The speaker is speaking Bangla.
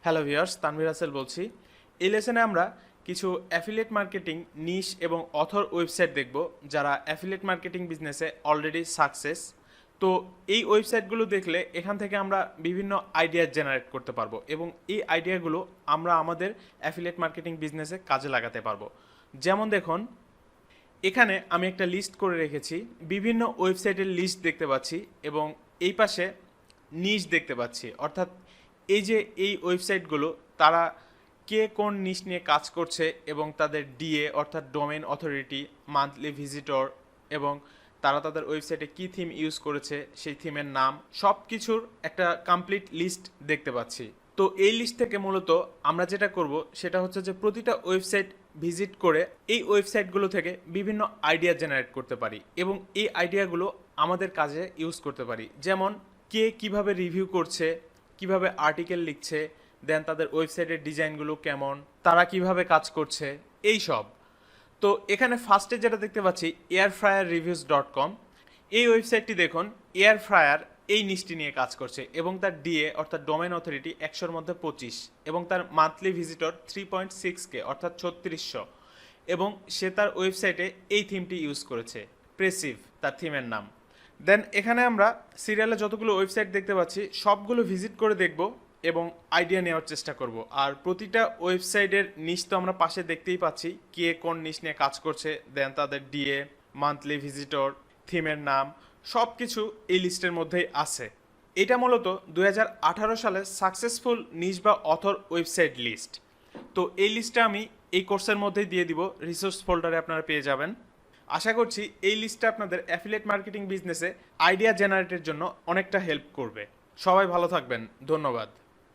হ্যালো ভিউয়ার্স, তানভীর রাসেল বলছি। এই লেসনে আমরা কিছু অ্যাফিলিয়েট মার্কেটিং নিশ এবং অথর ওয়েবসাইট দেখব যারা অ্যাফিলিয়েট মার্কেটিং বিজনেসে অলরেডি সাকসেস। তো এই ওয়েবসাইটগুলো দেখলে এখান থেকে আমরা বিভিন্ন আইডিয়া জেনারেট করতে পারবো এবং এই আইডিয়াগুলো আমরা আমাদের অ্যাফিলিয়েট মার্কেটিং বিজনেসে কাজে লাগাতে পারবো। যেমন দেখুন, এখানে আমি একটা লিস্ট করে রেখেছি, বিভিন্ন ওয়েবসাইটের লিস্ট দেখতে পাচ্ছি এবং এই পাশে নিশ দেখতে পাচ্ছি। অর্থাৎ এই ওয়েবসাইটগুলো তারা কে কোন নিশ নিয়ে কাজ করছে এবং তাদের ডিএ অর্থাৎ ডোমেইন অথরিটি, মান্থলি ভিজিটর এবং তারা তাদের ওয়েবসাইটে কী থিম ইউজ করেছে, সেই থিমের নাম, সব কিছুর একটা কমপ্লিট লিস্ট দেখতে পাচ্ছি। তো এই লিস্ট থেকে মূলত আমরা যেটা করব সেটা হচ্ছে যে প্রতিটা ওয়েবসাইট ভিজিট করে এই ওয়েবসাইটগুলো থেকে বিভিন্ন আইডিয়া জেনারেট করতে পারি এবং এই আইডিয়াগুলো আমাদের কাজে ইউজ করতে পারি। যেমন কে কিভাবে রিভিউ করছে, কিভাবে আর্টিকেল লিখছে, দেন তাদের ওয়েবসাইটের ডিজাইনগুলো কেমন, তারা কিভাবে কাজ করছে, এই সব। তো এখানে ফার্স্টে যেটা দেখতে পাচ্ছি airfryerreviews.com, এই ওয়েবসাইটটি দেখুন এয়ার ফ্রায়ার এই নিশটি নিয়ে কাজ করছে এবং তার ডিএ অর্থাৎ ডোমেইন অথরিটি 100-র মধ্যে 25 এবং তার মান্থলি ভিজিটর 3.6K অর্থাৎ 3600 এবং সে তার ওয়েবসাইটে এই থিমটি ইউজ করেছে, প্রেসিভ তার থিমের নাম। দেন এখানে আমরা সিরিয়ালে যতগুলো ওয়েবসাইট দেখতে পাচ্ছি সবগুলো ভিজিট করে দেখব এবং আইডিয়া নেওয়ার চেষ্টা করব। আর প্রতিটা ওয়েবসাইটের নিশ তো আমরা পাশে দেখতেই পাচ্ছি কে কোন নিশ নিয়ে কাজ করছে, দেন তাদের ডিএ, মান্থলি ভিজিটর, থিমের নাম, সব কিছু এই লিস্টের মধ্যেই আছে। এটা মূলত 2018 সালে সাকসেসফুল নিশ বা অথর ওয়েবসাইট লিস্ট। তো এই লিস্টটা আমি এই কোর্সের মধ্যেই দিয়ে দিব, রিসোর্স ফোল্ডারে আপনারা পেয়ে যাবেন। আশা করছি এই লিস্টটা আপনাদের অ্যাফিলিয়েট মার্কেটিং বিজনেসে আইডিয়া জেনারেটের জন্য অনেকটা হেল্প করবে। সবাই ভালো থাকবেন, ধন্যবাদ।